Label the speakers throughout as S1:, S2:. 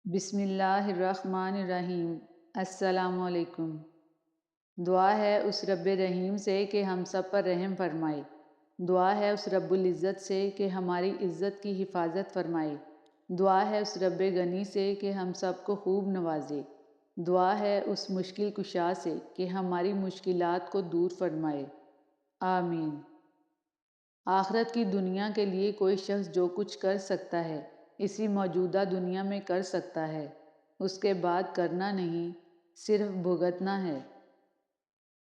S1: بسم اللہ الرحمن الرحیم۔ السلام علیکم۔ دعا ہے اس رب رحیم سے کہ ہم سب پر رحم فرمائے۔ دعا ہے اس رب العزت سے کہ ہماری عزت کی حفاظت فرمائے۔ دعا ہے اس رب غنی سے کہ ہم سب کو خوب نوازے۔ دعا ہے اس مشکل کشا سے کہ ہماری مشکلات کو دور فرمائے۔ آمین۔ آخرت کی دنیا کے لیے کوئی شخص جو کچھ کر سکتا ہے اسی موجودہ دنیا میں کر سکتا ہے، اس کے بعد کرنا نہیں، صرف بھگتنا ہے۔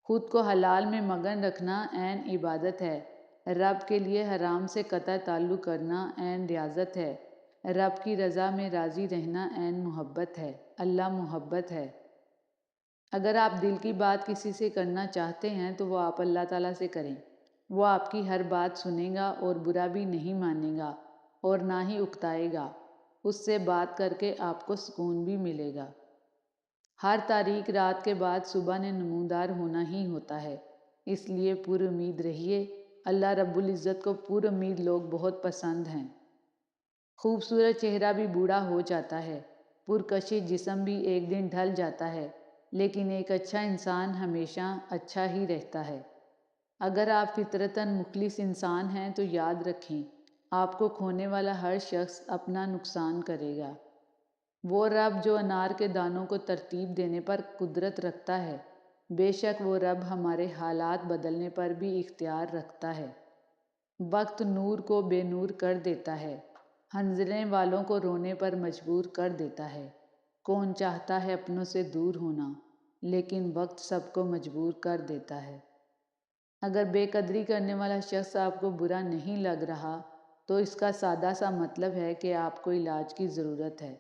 S1: خود کو حلال میں مگن رکھنا عین عبادت ہے۔ رب کے لیے حرام سے قطع تعلق کرنا عین ریاضت ہے۔ رب کی رضا میں راضی رہنا عین محبت ہے۔ اللہ محبت ہے۔ اگر آپ دل کی بات کسی سے کرنا چاہتے ہیں تو وہ آپ اللہ تعالیٰ سے کریں۔ وہ آپ کی ہر بات سنے گا اور برا بھی نہیں مانے گا اور نہ ہی اکتائے گا۔ اس سے بات کر کے آپ کو سکون بھی ملے گا۔ ہر تاریک رات کے بعد صبح نے نمودار ہونا ہی ہوتا ہے، اس لیے پر امید رہیے۔ اللہ رب العزت کو پر امید لوگ بہت پسند ہیں۔ خوبصورت چہرہ بھی بوڑھا ہو جاتا ہے، پرکشش جسم بھی ایک دن ڈھل جاتا ہے، لیکن ایک اچھا انسان ہمیشہ اچھا ہی رہتا ہے۔ اگر آپ فطرتاً مخلص انسان ہیں تو یاد رکھیں، آپ کو کھونے والا ہر شخص اپنا نقصان کرے گا۔ وہ رب جو انار کے دانوں کو ترتیب دینے پر قدرت رکھتا ہے، بے شک وہ رب ہمارے حالات بدلنے پر بھی اختیار رکھتا ہے۔ وقت نور کو بے نور کر دیتا ہے، ہنزلنے والوں کو رونے پر مجبور کر دیتا ہے۔ کون چاہتا ہے اپنوں سے دور ہونا، لیکن وقت سب کو مجبور کر دیتا ہے۔ اگر بے قدری کرنے والا شخص آپ کو برا نہیں لگ رہا تو اس کا سادہ سا مطلب ہے کہ آپ کو علاج کی ضرورت ہے۔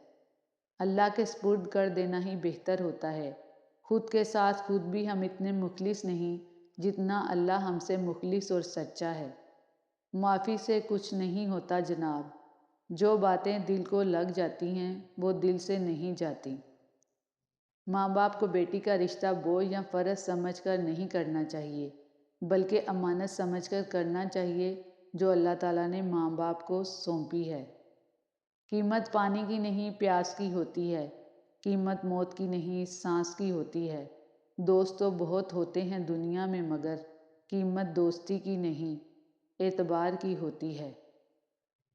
S1: اللہ کے سپرد کر دینا ہی بہتر ہوتا ہے۔ خود کے ساتھ خود بھی ہم اتنے مخلص نہیں جتنا اللہ ہم سے مخلص اور سچا ہے۔ معافی سے کچھ نہیں ہوتا جناب، جو باتیں دل کو لگ جاتی ہیں وہ دل سے نہیں جاتی۔ ماں باپ کو بیٹی کا رشتہ بوجھ یا فرض سمجھ کر نہیں کرنا چاہیے، بلکہ امانت سمجھ کر کرنا چاہیے جو اللہ تعالیٰ نے ماں باپ کو سونپی ہے۔ قیمت پانی کی نہیں پیاس کی ہوتی ہے، قیمت موت کی نہیں سانس کی ہوتی ہے۔ دوست تو بہت ہوتے ہیں دنیا میں مگر قیمت دوستی کی نہیں اعتبار کی ہوتی ہے۔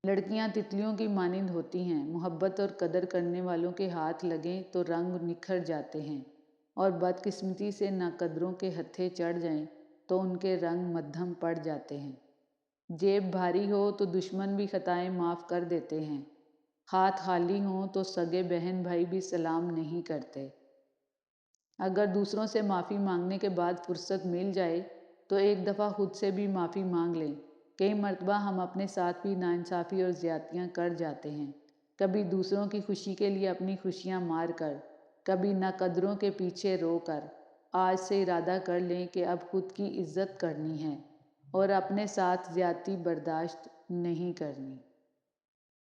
S1: لڑکیاں تتلیوں کی مانند ہوتی ہیں، محبت اور قدر کرنے والوں کے ہاتھ لگیں تو رنگ نکھر جاتے ہیں، اور بدقسمتی سے ناقدروں کے ہتھے چڑھ جائیں تو ان کے رنگ مدھم پڑ جاتے ہیں۔ جیب بھاری ہو تو دشمن بھی خطائیں معاف کر دیتے ہیں، ہاتھ خالی ہوں تو سگے بہن بھائی بھی سلام نہیں کرتے۔ اگر دوسروں سے معافی مانگنے کے بعد فرصت مل جائے تو ایک دفعہ خود سے بھی معافی مانگ لیں۔ کئی مرتبہ ہم اپنے ساتھ بھی ناانصافی اور زیادتیاں کر جاتے ہیں، کبھی دوسروں کی خوشی کے لیے اپنی خوشیاں مار کر، کبھی ناقدروں کے پیچھے رو کر۔ آج سے ارادہ کر لیں کہ اب خود کی عزت کرنی ہے اور اپنے ساتھ زیادتی برداشت نہیں کرنی۔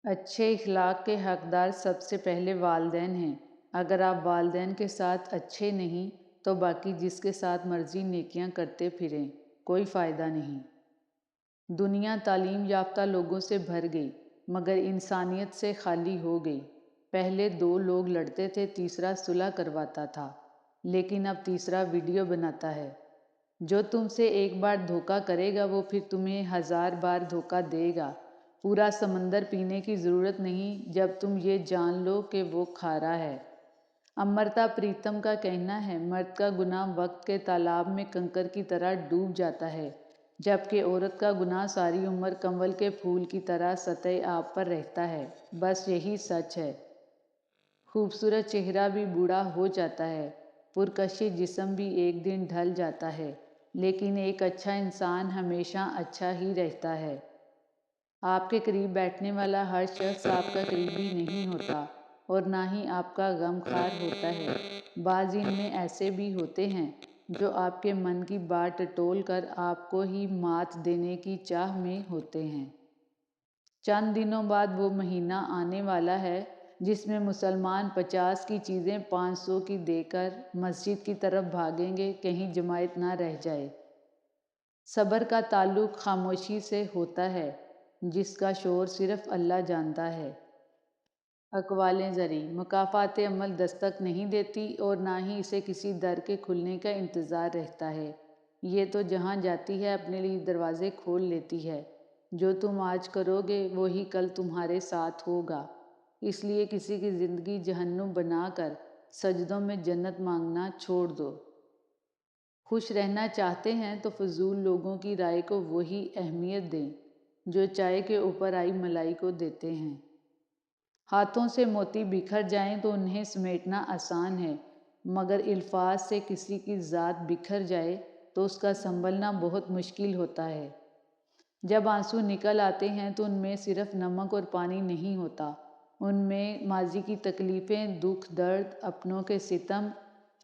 S1: اچھے اخلاق کے حقدار سب سے پہلے والدین ہیں۔ اگر آپ والدین کے ساتھ اچھے نہیں تو باقی جس کے ساتھ مرضی نیکیاں کرتے پھریں، کوئی فائدہ نہیں۔ دنیا تعلیم یافتہ لوگوں سے بھر گئی مگر انسانیت سے خالی ہو گئی۔ پہلے دو لوگ لڑتے تھے، تیسرا صلح کرواتا تھا، لیکن اب تیسرا ویڈیو بناتا ہے۔ جو تم سے ایک بار دھوکہ کرے گا وہ پھر تمہیں 1000 بار دھوکہ دے گا۔ پورا سمندر پینے کی ضرورت نہیں جب تم یہ جان لو کہ وہ کھارا ہے۔ امرتا پریتم کا کہنا ہے، مرد کا گناہ وقت کے تالاب میں کنکر کی طرح ڈوب جاتا ہے، جبکہ عورت کا گناہ ساری عمر کنول کے پھول کی طرح سطح آب پر رہتا ہے۔ بس یہی سچ ہے۔ خوبصورت چہرہ بھی بوڑھا ہو جاتا ہے، پرکشش جسم بھی ایک دن ڈھل جاتا ہے، لیکن ایک اچھا انسان ہمیشہ اچھا ہی رہتا ہے۔ آپ کے قریب بیٹھنے والا ہر شخص آپ کا قریبی نہیں ہوتا اور نہ ہی آپ کا غمخوار ہوتا ہے۔ بعض ان میں ایسے بھی ہوتے ہیں جو آپ کے من کی بات ٹٹول کر آپ کو ہی مات دینے کی چاہ میں ہوتے ہیں۔ چند دنوں بعد وہ مہینہ آنے والا ہے جس میں مسلمان 50 کی چیزیں 500 کی دے کر مسجد کی طرف بھاگیں گے، کہیں جماعت نہ رہ جائے۔ صبر کا تعلق خاموشی سے ہوتا ہے، جس کا شور صرف اللہ جانتا ہے۔ اقوالیں زری مکافات عمل دستک نہیں دیتی اور نہ ہی اسے کسی در کے کھلنے کا انتظار رہتا ہے۔ یہ تو جہاں جاتی ہے اپنے لیے دروازے کھول لیتی ہے۔ جو تم آج کرو گے وہی کل تمہارے ساتھ ہوگا۔ اس لیے کسی کی زندگی جہنم بنا کر سجدوں میں جنت مانگنا چھوڑ دو۔ خوش رہنا چاہتے ہیں تو فضول لوگوں کی رائے کو وہی اہمیت دیں جو چائے کے اوپر آئی ملائی کو دیتے ہیں۔ ہاتھوں سے موتی بکھر جائیں تو انہیں سمیٹنا آسان ہے، مگر الفاظ سے کسی کی ذات بکھر جائے تو اس کا سنبھلنا بہت مشکل ہوتا ہے۔ جب آنسو نکل آتے ہیں تو ان میں صرف نمک اور پانی نہیں ہوتا، ان میں ماضی کی تکلیفیں، دکھ، درد، اپنوں کے ستم،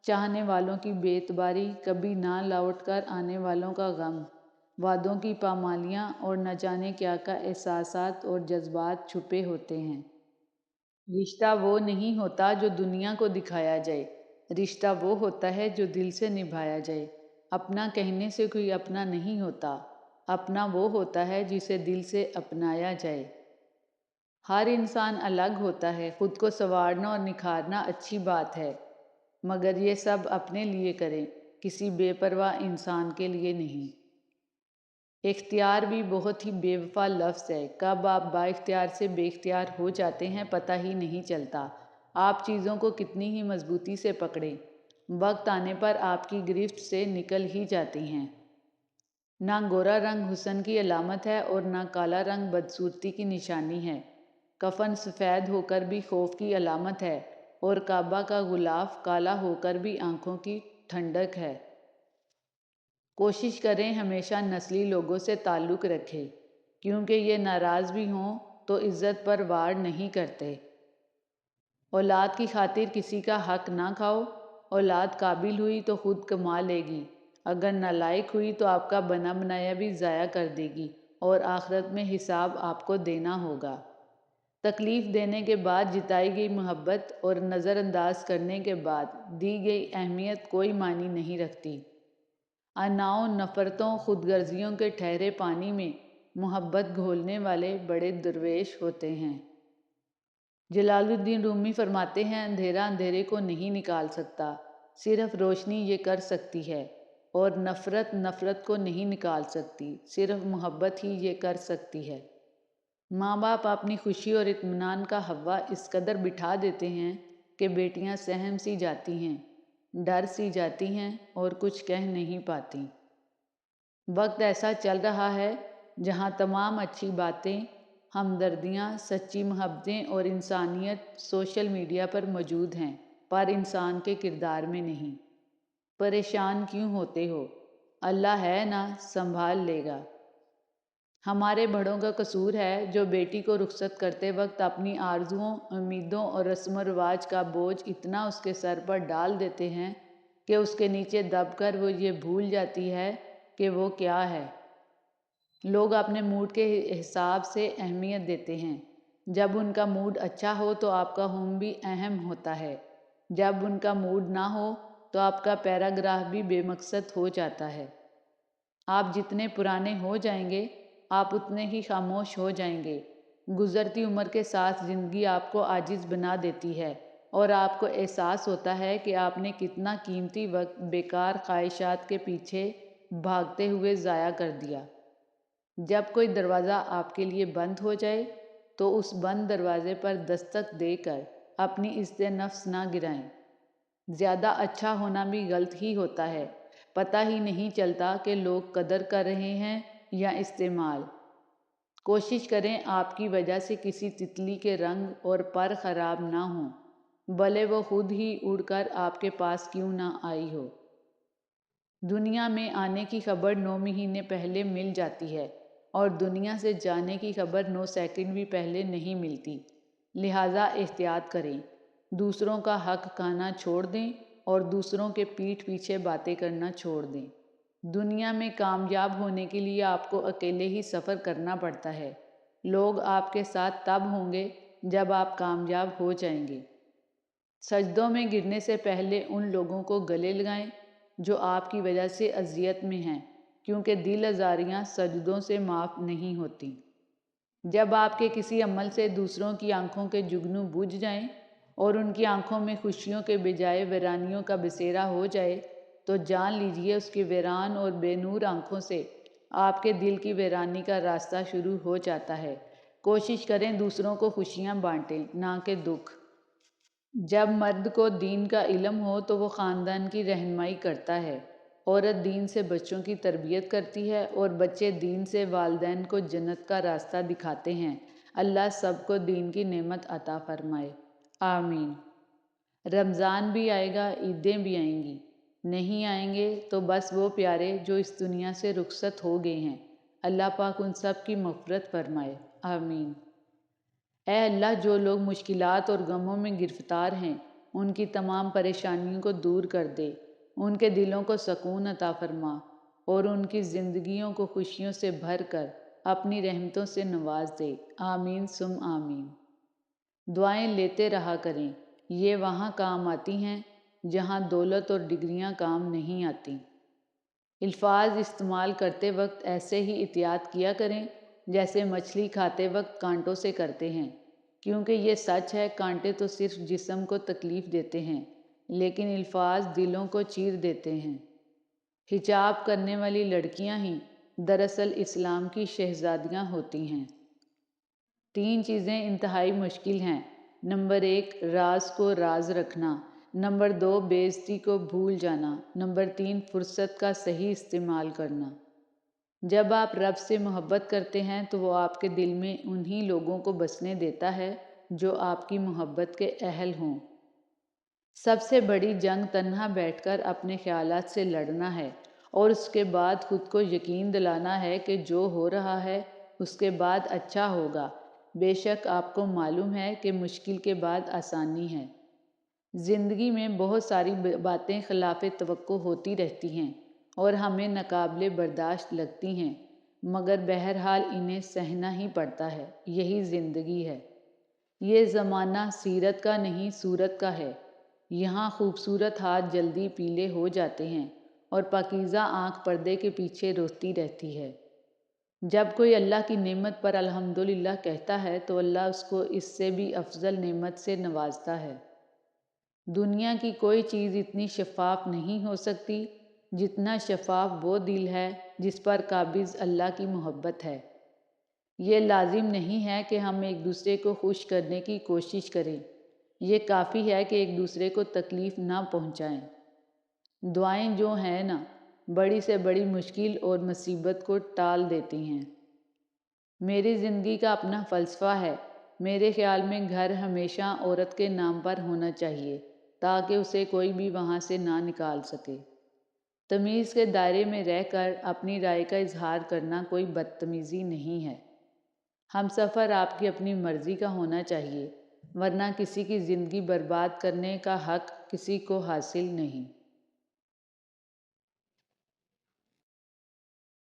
S1: چاہنے والوں کی بے اعتباری، کبھی نہ لوٹ کر آنے والوں کا غم، وعدوں کی پامالیاں اور نہ جانے کیا کا احساسات اور جذبات چھپے ہوتے ہیں۔ رشتہ وہ نہیں ہوتا جو دنیا کو دکھایا جائے، رشتہ وہ ہوتا ہے جو دل سے نبھایا جائے۔ اپنا کہنے سے کوئی اپنا نہیں ہوتا، اپنا وہ ہوتا ہے جسے دل سے اپنایا جائے۔ ہر انسان الگ ہوتا ہے، خود کو سنوارنا اور نکھارنا اچھی بات ہے، مگر یہ سب اپنے لیے کریں، کسی بے پرواہ انسان کے لیے نہیں۔ اختیار بھی بہت ہی بے وفا لفظ ہے، کب آپ با اختیار سے بے اختیار ہو جاتے ہیں پتہ ہی نہیں چلتا۔ آپ چیزوں کو کتنی ہی مضبوطی سے پکڑیں، وقت آنے پر آپ کی گرفت سے نکل ہی جاتی ہیں۔ نہ گورا رنگ حسن کی علامت ہے اور نہ کالا رنگ بدصورتی کی نشانی ہے۔ کفن سفید ہو کر بھی خوف کی علامت ہے اور کعبہ کا غلاف کالا ہو کر بھی آنکھوں کی ٹھنڈک ہے۔ کوشش کریں ہمیشہ نسلی لوگوں سے تعلق رکھیں، کیونکہ یہ ناراض بھی ہوں تو عزت پر وار نہیں کرتے۔ اولاد کی خاطر کسی کا حق نہ کھاؤ، اولاد قابل ہوئی تو خود کما لے گی، اگر نالائق ہوئی تو آپ کا بنا بنایا بھی ضائع کر دے گی اور آخرت میں حساب آپ کو دینا ہوگا۔ تکلیف دینے کے بعد جتائی گئی محبت اور نظر انداز کرنے کے بعد دی گئی اہمیت کوئی معنی نہیں رکھتی۔ اناؤں، نفرتوں، خود غرضیوں کے ٹھہرے پانی میں محبت گھولنے والے بڑے درویش ہوتے ہیں۔ جلال الدین رومی فرماتے ہیں، اندھیرا اندھیرے کو نہیں نکال سکتا، صرف روشنی یہ کر سکتی ہے، اور نفرت نفرت کو نہیں نکال سکتی، صرف محبت ہی یہ کر سکتی ہے۔ ماں باپ اپنی خوشی اور اطمینان کا ہوا اس قدر بٹھا دیتے ہیں کہ بیٹیاں سہم سی جاتی ہیں، ڈر سی جاتی ہیں اور کچھ کہہ نہیں پاتی۔ وقت ایسا چل رہا ہے جہاں تمام اچھی باتیں، ہمدردیاں، سچی محبتیں اور انسانیت سوشل میڈیا پر موجود ہیں، پر انسان کے کردار میں نہیں۔ پریشان کیوں ہوتے ہو؟ اللہ ہے نا، سنبھال لے گا۔ ہمارے بڑوں کا قصور ہے جو بیٹی کو رخصت کرتے وقت اپنی آرزوؤں، امیدوں اور رسم و رواج کا بوجھ اتنا اس کے سر پر ڈال دیتے ہیں کہ اس کے نیچے دب کر وہ یہ بھول جاتی ہے کہ وہ کیا ہے۔ لوگ اپنے موڈ کے حساب سے اہمیت دیتے ہیں۔ جب ان کا موڈ اچھا ہو تو آپ کا ہوم بھی اہم ہوتا ہے، جب ان کا موڈ نہ ہو تو آپ کا پیراگراف بھی بے مقصد ہو جاتا ہے۔ آپ جتنے پرانے ہو جائیں گے آپ اتنے ہی خاموش ہو جائیں گے۔ گزرتی عمر کے ساتھ زندگی آپ کو عاجز بنا دیتی ہے اور آپ کو احساس ہوتا ہے کہ آپ نے کتنا قیمتی وقت بیکار خواہشات کے پیچھے بھاگتے ہوئے ضائع کر دیا۔ جب کوئی دروازہ آپ کے لیے بند ہو جائے تو اس بند دروازے پر دستک دے کر اپنی عزت نفس نہ گرائیں۔ زیادہ اچھا ہونا بھی غلط ہی ہوتا ہے، پتہ ہی نہیں چلتا کہ لوگ قدر کر رہے ہیں یا استعمال۔ کوشش کریں آپ کی وجہ سے کسی تتلی کے رنگ اور پر خراب نہ ہوں، بھلے وہ خود ہی اڑ کر آپ کے پاس کیوں نہ آئی ہو۔ دنیا میں آنے کی خبر 9 مہینے پہلے مل جاتی ہے اور دنیا سے جانے کی خبر 9 سیکنڈ بھی پہلے نہیں ملتی، لہٰذا احتیاط کریں، دوسروں کا حق کھانا چھوڑ دیں اور دوسروں کے پیٹھ پیچھے باتیں کرنا چھوڑ دیں۔ دنیا میں کامیاب ہونے کے لیے آپ کو اکیلے ہی سفر کرنا پڑتا ہے۔ لوگ آپ کے ساتھ تب ہوں گے جب آپ کامیاب ہو جائیں گے۔ سجدوں میں گرنے سے پہلے ان لوگوں کو گلے لگائیں جو آپ کی وجہ سے اذیت میں ہیں، کیونکہ دل آزاریاں سجدوں سے معاف نہیں ہوتی۔ جب آپ کے کسی عمل سے دوسروں کی آنکھوں کے جگنو بجھ جائیں اور ان کی آنکھوں میں خوشیوں کے بجائے ویرانیوں کا بسیرا ہو جائے تو جان لیجئے اس کی ویران اور بے نور آنکھوں سے آپ کے دل کی ویرانی کا راستہ شروع ہو جاتا ہے۔ کوشش کریں دوسروں کو خوشیاں بانٹیں، نہ کہ دکھ۔ جب مرد کو دین کا علم ہو تو وہ خاندان کی رہنمائی کرتا ہے، عورت دین سے بچوں کی تربیت کرتی ہے اور بچے دین سے والدین کو جنت کا راستہ دکھاتے ہیں۔ اللہ سب کو دین کی نعمت عطا فرمائے، آمین۔ رمضان بھی آئے گا، عیدیں بھی آئیں گی، نہیں آئیں گے تو بس وہ پیارے جو اس دنیا سے رخصت ہو گئے ہیں۔ اللہ پاک ان سب کی مغفرت فرمائے، آمین۔ اے اللہ، جو لوگ مشکلات اور غموں میں گرفتار ہیں ان کی تمام پریشانیوں کو دور کر دے، ان کے دلوں کو سکون عطا فرما اور ان کی زندگیوں کو خوشیوں سے بھر کر اپنی رحمتوں سے نواز دے، آمین ثم آمین۔ دعائیں لیتے رہا کریں، یہ وہاں کام آتی ہیں جہاں دولت اور ڈگریاں کام نہیں آتی۔ الفاظ استعمال کرتے وقت ایسے ہی احتیاط کیا کریں جیسے مچھلی کھاتے وقت کانٹوں سے کرتے ہیں، کیونکہ یہ سچ ہے کانٹے تو صرف جسم کو تکلیف دیتے ہیں لیکن الفاظ دلوں کو چیر دیتے ہیں۔ حجاب کرنے والی لڑکیاں ہی دراصل اسلام کی شہزادیاں ہوتی ہیں۔ 3 چیزیں انتہائی مشکل ہیں۔ نمبر 1، راز کو راز رکھنا۔ نمبر 2، بے عزتی کو بھول جانا۔ نمبر 3، فرصت کا صحیح استعمال کرنا۔ جب آپ رب سے محبت کرتے ہیں تو وہ آپ کے دل میں انہی لوگوں کو بسنے دیتا ہے جو آپ کی محبت کے اہل ہوں۔ سب سے بڑی جنگ تنہا بیٹھ کر اپنے خیالات سے لڑنا ہے اور اس کے بعد خود کو یقین دلانا ہے کہ جو ہو رہا ہے اس کے بعد اچھا ہوگا۔ بے شک آپ کو معلوم ہے کہ مشکل کے بعد آسانی ہے۔ زندگی میں بہت ساری باتیں خلاف توقع ہوتی رہتی ہیں اور ہمیں ناقابل برداشت لگتی ہیں، مگر بہرحال انہیں سہنا ہی پڑتا ہے، یہی زندگی ہے۔ یہ زمانہ سیرت کا نہیں صورت کا ہے، یہاں خوبصورت ہاتھ جلدی پیلے ہو جاتے ہیں اور پاکیزہ آنکھ پردے کے پیچھے روتی رہتی ہے۔ جب کوئی اللہ کی نعمت پر الحمدللہ کہتا ہے تو اللہ اس کو اس سے بھی افضل نعمت سے نوازتا ہے۔ دنیا کی کوئی چیز اتنی شفاف نہیں ہو سکتی جتنا شفاف وہ دل ہے جس پر قابض اللہ کی محبت ہے۔ یہ لازم نہیں ہے کہ ہم ایک دوسرے کو خوش کرنے کی کوشش کریں، یہ کافی ہے کہ ایک دوسرے کو تکلیف نہ پہنچائیں۔ دعائیں جو ہیں نا، بڑی سے بڑی مشکل اور مصیبت کو ٹال دیتی ہیں۔ میری زندگی کا اپنا فلسفہ ہے۔ میرے خیال میں گھر ہمیشہ عورت کے نام پر ہونا چاہیے تاکہ اسے کوئی بھی وہاں سے نہ نکال سکے۔ تمیز کے دائرے میں رہ کر اپنی رائے کا اظہار کرنا کوئی بدتمیزی نہیں ہے۔ ہم سفر آپ کی اپنی مرضی کا ہونا چاہیے، ورنہ کسی کی زندگی برباد کرنے کا حق کسی کو حاصل نہیں۔